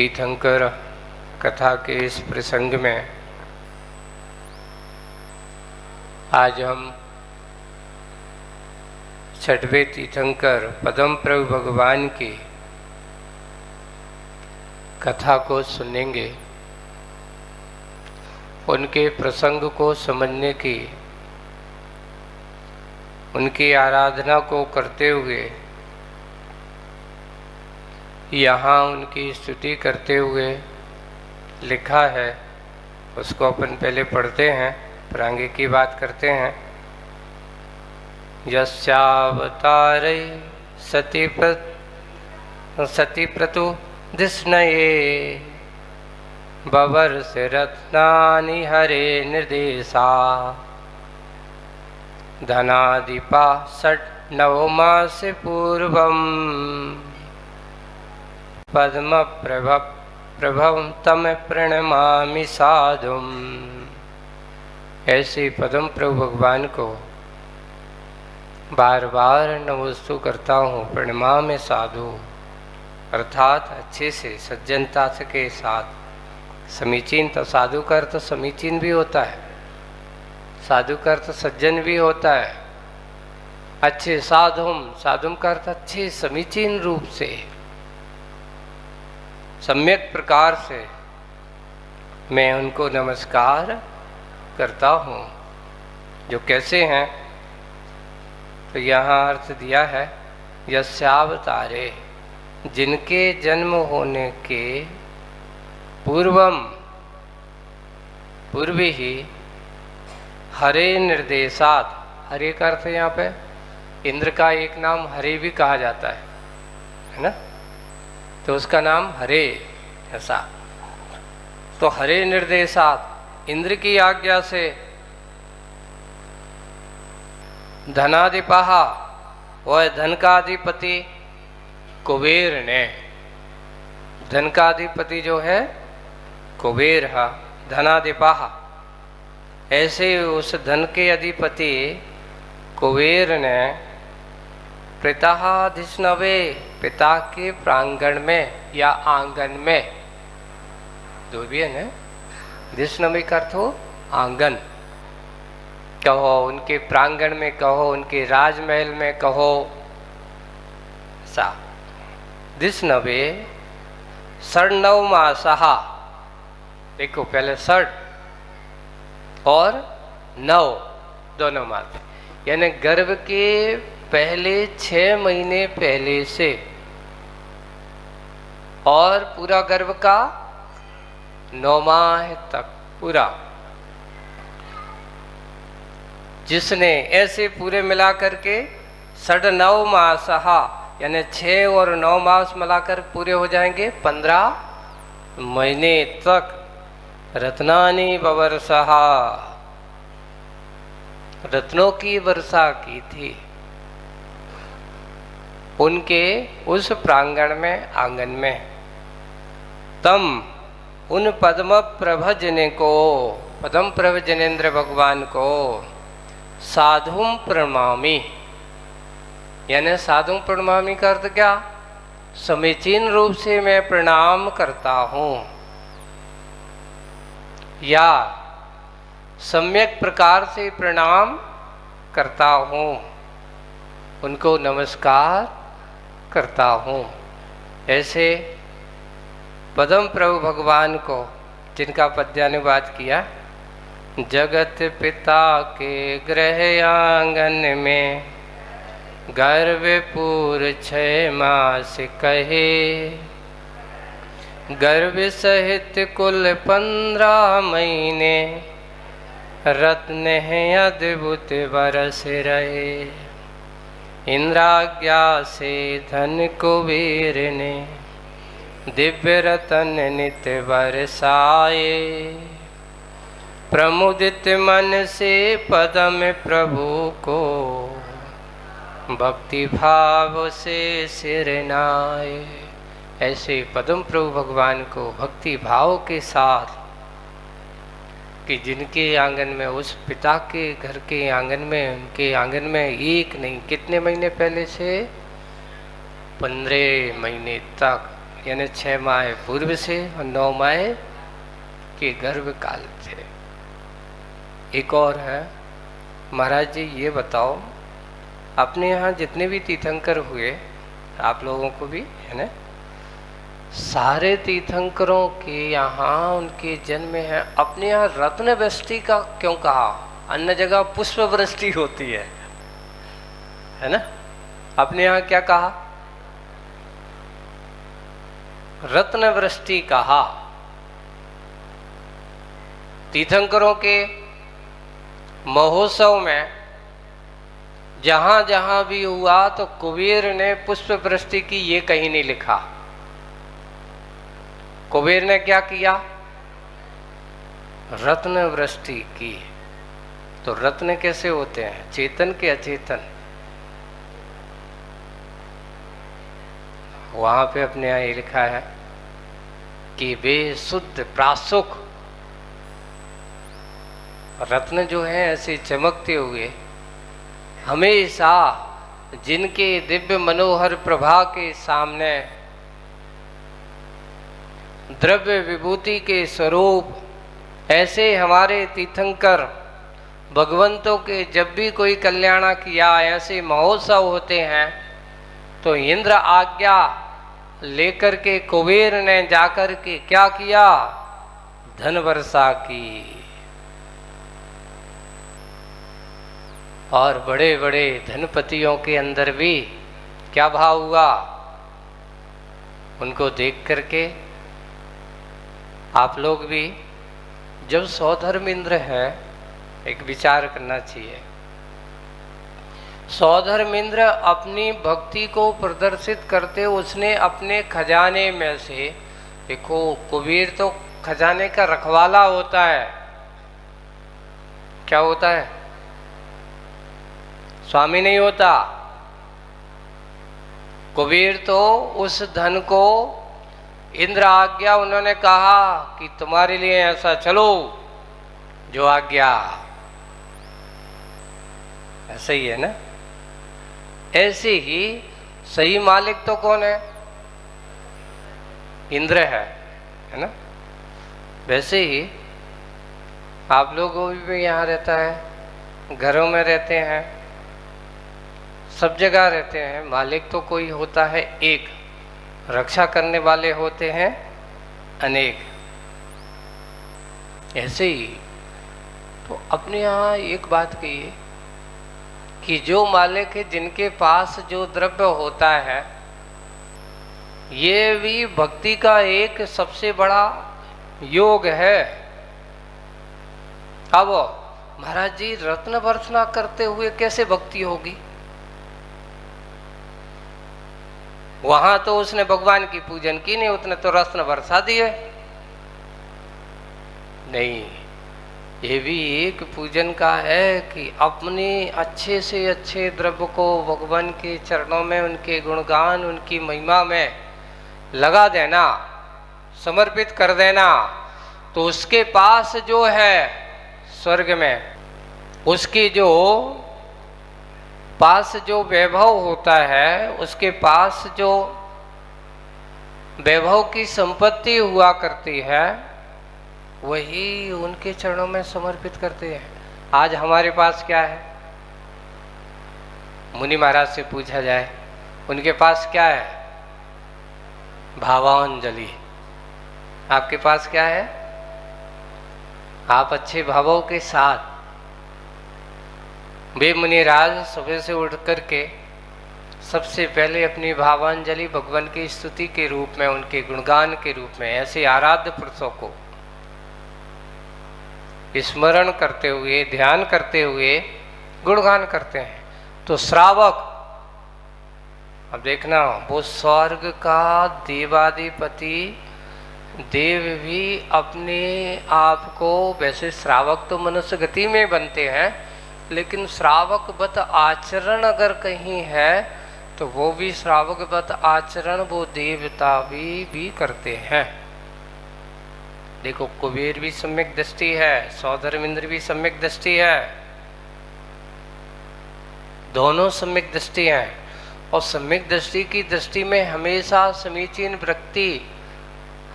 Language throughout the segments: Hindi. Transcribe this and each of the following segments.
तीर्थंकर कथा के इस प्रसंग में आज हम छठवें तीर्थंकर पद्म प्रभु भगवान की कथा को सुनेंगे। उनके प्रसंग को समझने की, उनकी आराधना को करते हुए, यहाँ उनकी स्तुति करते हुए लिखा है, उसको अपन पहले पढ़ते हैं, फिर आगे की बात करते हैं। यस्यावतारे सती प्रतु दिस्नये बवर्ष रत्नानि हरे निर्देशा धनादिपा षट् नवमासे पूर्वम पद्म प्रभव तम प्रणमामि साधुम। ऐसे पद्म प्रभु भगवान को बार बार नमस्तु करता हूँ, प्रणमामि साधु, अर्थात अच्छे से सज्जनता के साथ। समीचीन तो साधु का अर्थ समीचीन भी होता है, साधु का अर्थ सज्जन भी होता है। अच्छे साधुम का अर्थ अच्छे समीचीन रूप से, सम्यक प्रकार से मैं उनको नमस्कार करता हूँ। जो कैसे हैं, तो यहाँ अर्थ दिया है यस्यावतारे, जिनके जन्म होने के पूर्व ही हरे निर्देशात, हरे का अर्थ यहाँ पे इंद्र का एक नाम हरे भी कहा जाता है ना, तो उसका नाम हरे, ऐसा। तो हरे निर्देशात, इंद्र की आज्ञा से धनाधिपहा, वह धन का अधिपति कुबेर ने, धन का अधिपति जो है कुबेर है, धनाधिपहा, ऐसे उस धन के अधिपति कुबेर ने पिताधिष्णवे, पिता के प्रांगण में या आंगन में, दो भी है ना, धिष्णवे का अर्थ हो आंगन, कहो उनके प्रांगण में, कहो उनके राजमहल में, कहो सा धिष्णवे षण्णव मासहा, देखो पहले षड और नव दोनों मास, यानी गर्भ के पहले 6 महीने पहले से और पूरा गर्भ का 9 माह तक पूरा, जिसने ऐसे पूरे मिला करके षड नव मासहा, यानी 6 और 9 मास मिलाकर पूरे हो जाएंगे 15 महीने तक, रत्नानि बवर्षहा, रत्नों की वर्षा की थी उनके उस प्रांगण में, आंगन में। तम, उन पद्म प्रभजने को, पद्म प्रभ जनेन्द्र भगवान को साधुम प्रणमामि, यानी साधु प्रणमामि का अर्थ क्या, समीचीन रूप से मैं प्रणाम करता हूँ, या सम्यक प्रकार से प्रणाम करता हूँ, उनको नमस्कार करता हूँ। ऐसे पद्म प्रभु भगवान को, जिनका पद्यानुवाद किया, जगत पिता के गृह आंगन में गर्भपूर 6 मास कहे, गर्भ सहित कुल 15 महीने, रत्न है अद्भुत बरस रहे, इंद्राज्ञा से धन कुबेर ने दिव्य रतन नित बरसाए, प्रमुदित मन से पद्म प्रभु को भक्ति भाव से सिर नाए। ऐसे पद्म प्रभु भगवान को भक्ति भाव के साथ, कि जिनके आंगन में, उस पिता के घर के आंगन में, उनके आंगन में एक नहीं, कितने महीने पहले से 15 महीने तक, यानी 6 माह पूर्व से और 9 माह के गर्भ काल से। एक और है, महाराज जी ये बताओ, अपने यहाँ जितने भी तीर्थंकर हुए, आप लोगों को भी है ना, सारे तीर्थंकरों के यहाँ उनके जन्म है, अपने यहाँ रत्न वृष्टि का क्यों कहा? अन्य जगह पुष्प वृष्टि होती है ना, अपने यहाँ क्या कहा? रत्न वृष्टि कहा। तीर्थंकरों के महोत्सव में जहां जहां भी हुआ तो कुबेर ने पुष्प वृष्टि की, ये कहीं नहीं लिखा। कुबेर ने क्या किया? रत्न वृष्टि की। तो रत्न कैसे होते हैं, चेतन के अचेतन? वहां पे अपने यहाँ ये लिखा है कि वे शुद्ध प्रासुक रत्न जो हैं ऐसे चमकते हुए, हमेशा जिनके दिव्य मनोहर प्रभा के सामने द्रव्य विभूति के स्वरूप, ऐसे हमारे तीर्थंकर भगवंतों के जब भी कोई कल्याण किया, ऐसे महोत्सव होते हैं, तो इंद्र आज्ञा लेकर के कुबेर ने जाकर के क्या किया? धन वर्षा की। और बड़े बड़े धनपतियों के अंदर भी क्या भाव हुआ? उनको देख करके आप लोग भी जब सौधर्मेंद्र है, एक विचार करना चाहिए। सौधर्मेंद्र अपनी भक्ति को प्रदर्शित करते, उसने अपने खजाने में से, देखो कुबेर तो खजाने का रखवाला होता है, क्या होता है? स्वामी नहीं होता। कुबेर तो उस धन को इंद्र आज्ञा, उन्होंने कहा कि तुम्हारे लिए ऐसा, चलो जो आज्ञा, ऐसे ही है ना। ऐसे ही सही मालिक तो कौन है? इंद्र है ना। वैसे ही आप लोगों भी यहाँ रहता है, घरों में रहते हैं, सब जगह रहते हैं, मालिक तो कोई होता है एक, रक्षा करने वाले होते हैं अनेक। ऐसे ही तो अपने यहाँ एक बात कहिए कि जो मालिक है, जिनके पास जो द्रव्य होता है, ये भी भक्ति का एक सबसे बड़ा योग है। अब महाराज जी रत्न वर्षना करते हुए कैसे भक्ति होगी? वहां तो उसने भगवान की पूजन की नहीं, उसने तो रत्न बरसा दिए। नहीं, ये भी एक पूजन का है कि अपने अच्छे से अच्छे द्रव्य को भगवान के चरणों में, उनके गुणगान, उनकी महिमा में लगा देना, समर्पित कर देना। तो उसके पास जो है स्वर्ग में, उसकी जो पास जो वैभव होता है, उसके पास जो वैभव की संपत्ति हुआ करती है, वही उनके चरणों में समर्पित करते हैं। आज हमारे पास क्या है? मुनि महाराज से पूछा जाए, उनके पास क्या है? भावांजलि। आपके पास क्या है? आप अच्छे भावों के साथ, वे मुनिराज सुबह से उठ करके सबसे पहले अपनी भावांजलि भगवान की स्तुति के रूप में, उनके गुणगान के रूप में, ऐसे आराध्य पुरुषों को स्मरण करते हुए, ध्यान करते हुए गुणगान करते हैं। तो श्रावक, अब देखना, वो स्वर्ग का देवाधिपति देव भी अपने आप को, वैसे श्रावक तो मनुष्य गति में बनते हैं, लेकिन श्रावकवत आचरण अगर कहीं है तो वो भी श्रावकवत आचरण वो देवता भी करते हैं। देखो कुबेर भी सम्यक दृष्टि है, सौधर्मेंद्र भी सम्यक दृष्टि है, दोनों सम्यक दृष्टि हैं। और सम्यक दृष्टि की दृष्टि में हमेशा समीचीन वृत्ति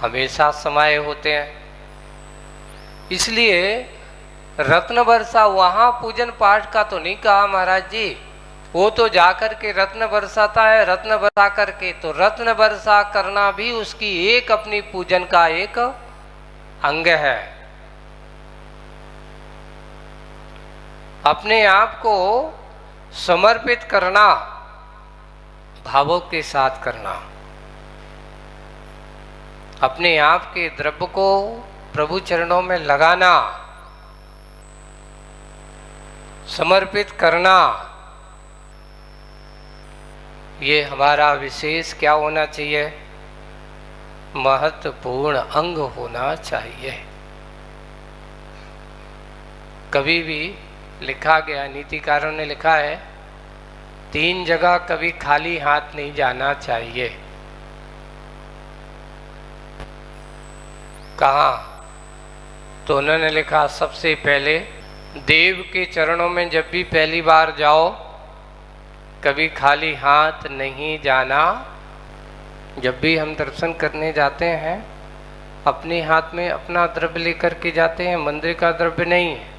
हमेशा समाये होते हैं। इसलिए रत्न वर्षा वहां पूजन पाठ का तो नहीं कहा महाराज जी, वो तो जाकर के रत्न बरसाता है, रत्न वर्षा करके, तो रत्न वर्षा करना भी उसकी एक अपनी पूजन का एक अंग है। अपने आप को समर्पित करना, भावों के साथ करना, अपने आप के द्रव्य को प्रभु चरणों में लगाना, समर्पित करना, ये हमारा विशेष क्या होना चाहिए? महत्वपूर्ण अंग होना चाहिए। कभी भी लिखा गया, नीतिकारों ने लिखा है, 3 जगह कभी खाली हाथ नहीं जाना चाहिए। कहाँ? तो उन्होंने लिखा, सबसे पहले देव के चरणों में जब भी पहली बार जाओ, कभी खाली हाथ नहीं जाना। जब भी हम दर्शन करने जाते हैं, अपने हाथ में अपना द्रव्य लेकर के जाते हैं, मंदिर का द्रव्य नहीं है।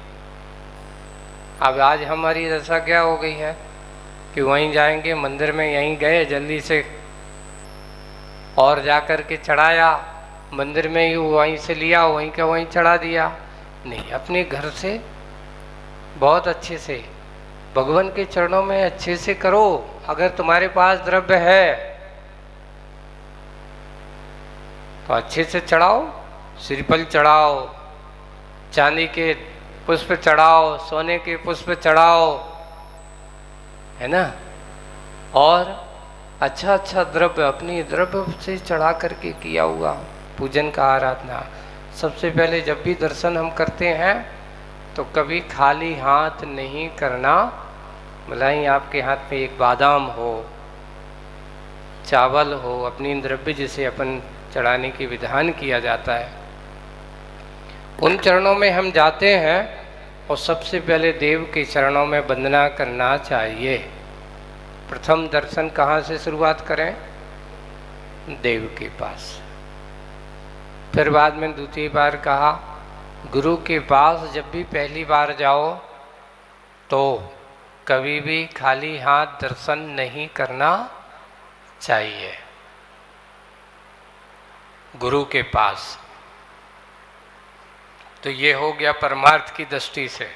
अब आज हमारी दशा क्या हो गई है कि वहीं जाएंगे, मंदिर में यहीं गए जल्दी से और जाकर के चढ़ाया, मंदिर में ही वहीं से लिया, वहीं का वहीं चढ़ा दिया। नहीं, अपने घर से बहुत अच्छे से भगवान के चरणों में अच्छे से करो। अगर तुम्हारे पास द्रव्य है तो अच्छे से चढ़ाओ, श्रीफल चढ़ाओ, चांदी के पुष्प चढ़ाओ, सोने के पुष्प चढ़ाओ, है ना। और अच्छा अच्छा द्रव्य अपनी द्रव्य से चढ़ा करके किया हुआ पूजन का आराधना। सबसे पहले जब भी दर्शन हम करते हैं तो कभी खाली हाथ नहीं करना। भला ही आपके हाथ में एक बादाम हो, चावल हो, अपनी द्रव्य जिसे अपन चढ़ाने की विधान किया जाता है, उन चरणों में हम जाते हैं और सबसे पहले देव के चरणों में वंदना करना चाहिए। प्रथम दर्शन कहाँ से शुरुआत करें? देव के पास। फिर बाद में दूसरी बार कहा, गुरु के पास जब भी पहली बार जाओ तो कभी भी खाली हाथ दर्शन नहीं करना चाहिए। गुरु के पास तो ये हो गया परमार्थ की दृष्टि से।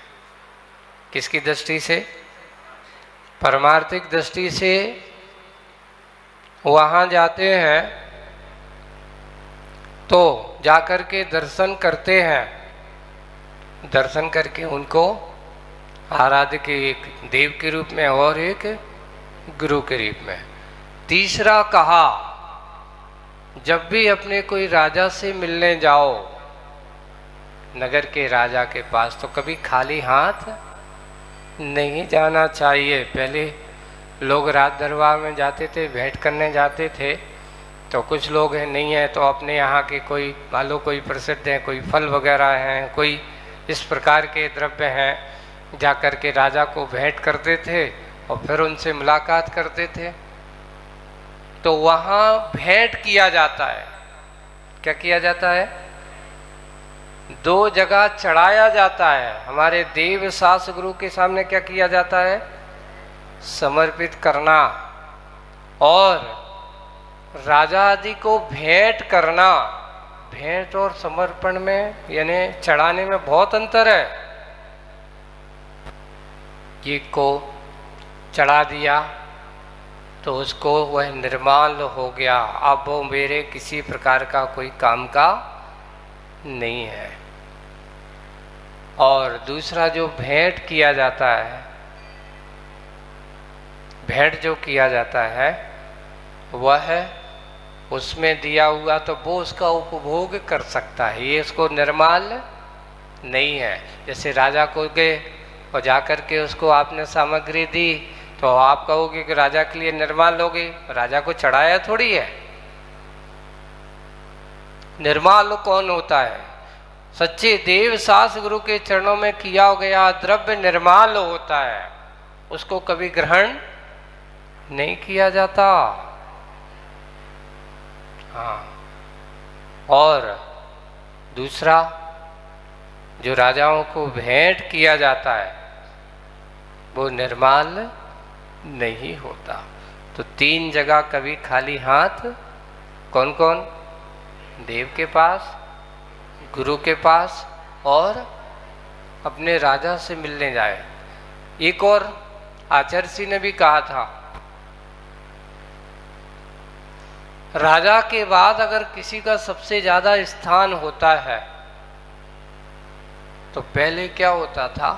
किसकी दृष्टि से? परमार्थिक दृष्टि से वहाँ जाते हैं तो जाकर के दर्शन करते हैं, दर्शन करके उनको आराध्य के एक देव के रूप में और एक गुरु के रूप में। तीसरा कहा, जब भी अपने कोई राजा से मिलने जाओ, नगर के राजा के पास, तो कभी खाली हाथ नहीं जाना चाहिए। पहले लोग राज दरबार में जाते थे, भेंट करने जाते थे, तो कुछ लोग हैं नहीं है तो अपने यहाँ के कोई मान लो कोई प्रसिद्ध हैं, कोई फल वगैरह हैं, कोई इस प्रकार के द्रव्य हैं, जा कर के राजा को भेंट करते थे और फिर उनसे मुलाकात करते थे। तो वहाँ भेंट किया जाता है। क्या किया जाता है? 2 जगह चढ़ाया जाता है। हमारे देव शास्त्र गुरु के सामने क्या किया जाता है? समर्पित करना, और राजा आदि को भेंट करना। भेंट और समर्पण में यानी चढ़ाने में बहुत अंतर है। ये को चढ़ा दिया तो उसको वह निर्माल हो गया, अब वो मेरे किसी प्रकार का कोई काम का नहीं है। और दूसरा जो भेंट किया जाता है, भेंट जो किया जाता है वह उसमें दिया हुआ तो वो उसका उपभोग कर सकता है, ये उसको निर्माल नहीं है। जैसे राजा को गए और जाकर के उसको आपने सामग्री दी तो आप कहोगे कि राजा के लिए निर्माल हो गई, राजा को चढ़ाया थोड़ी है। निर्माल कौन होता है? सच्चे देव शास्त्र गुरु के चरणों में किया गया द्रव्य निर्माल होता है, उसको कभी ग्रहण नहीं किया जाता। हाँ, और दूसरा, जो राजाओं को भेंट किया जाता है वो निर्माल नहीं होता। तो 3 जगह कभी खाली हाथ, कौन कौन? देव के पास, गुरु के पास, और अपने राजा से मिलने जाए। एक और आचार्य ने भी कहा था, राजा के बाद अगर किसी का सबसे ज्यादा स्थान होता है तो पहले क्या होता था,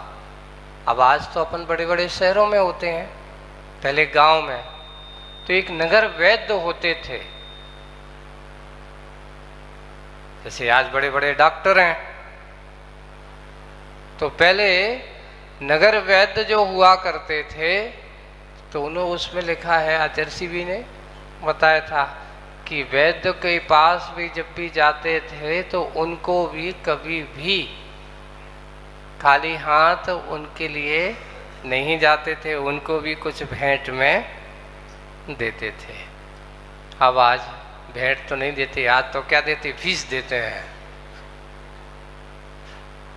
अब आज तो अपन बड़े बड़े शहरों में होते हैं, पहले गांव में तो एक नगर वैद्य होते थे। जैसे आज बड़े बड़े डॉक्टर हैं, तो पहले नगर वैद्य जो हुआ करते थे, तो उन्होंने उसमें लिखा है, आचार्य भी ने बताया था कि वैद्य के पास भी जब भी जाते थे तो उनको भी कभी भी खाली हाथ उनके लिए नहीं जाते थे, उनको भी कुछ भेंट में देते थे। अब आज भेंट तो नहीं देते, आज तो क्या देते, फीस देते हैं।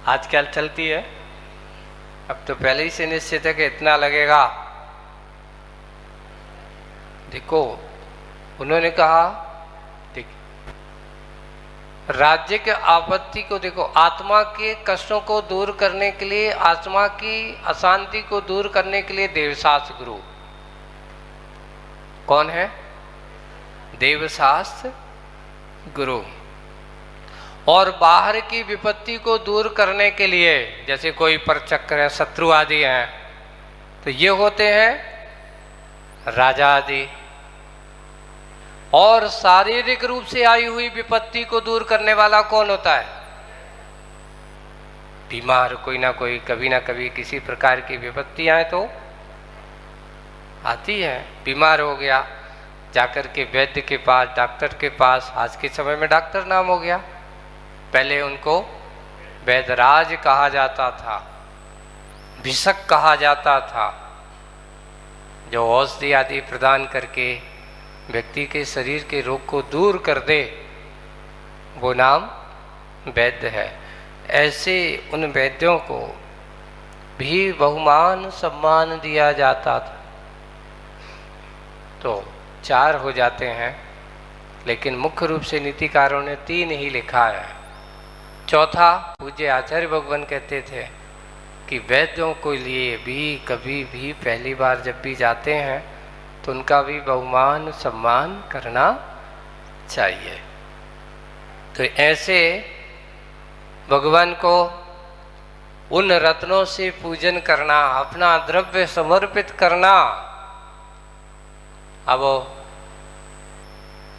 आजकल चलती है, अब तो पहले ही से निश्चित है कि इतना लगेगा। देखो उन्होंने कहा, राज्य के आपत्ति को देखो, आत्मा के कष्टों को दूर करने के लिए, आत्मा की अशांति को दूर करने के लिए देवशास्त्र गुरु कौन है? देवशास्त्र गुरु। और बाहर की विपत्ति को दूर करने के लिए, जैसे कोई परचक्र है, शत्रु आदि हैं, तो ये होते हैं राजा आदि। और शारीरिक रूप से आई हुई विपत्ति को दूर करने वाला कौन होता है? बीमार, कोई ना कोई कभी ना कभी किसी प्रकार की विपत्ति आए तो आती है। बीमार हो गया, जाकर के वैद्य के पास, डॉक्टर के पास, आज के समय में डॉक्टर नाम हो गया, पहले उनको वैद्यराज कहा जाता था, भिषक कहा जाता था, जो औषधि आदि प्रदान करके व्यक्ति के शरीर के रोग को दूर कर दे, वो नाम वैद्य है। ऐसे उन वैद्यों को भी बहुमान सम्मान दिया जाता था। तो 4 हो जाते हैं, लेकिन मुख्य रूप से नीतिकारों ने 3 ही लिखा है। चौथा पूज्य आचार्य भगवान कहते थे कि वैद्यों को लिए भी कभी भी पहली बार जब भी जाते हैं तो उनका भी बहुमान सम्मान करना चाहिए। तो ऐसे भगवान को उन रत्नों से पूजन करना, अपना द्रव्य समर्पित करना। अब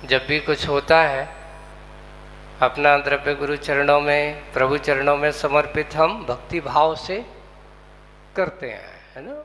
जब भी कुछ होता है, अपना द्रव्य गुरु चरणों में, प्रभु चरणों में समर्पित हम भक्ति भाव से करते हैं, है ना।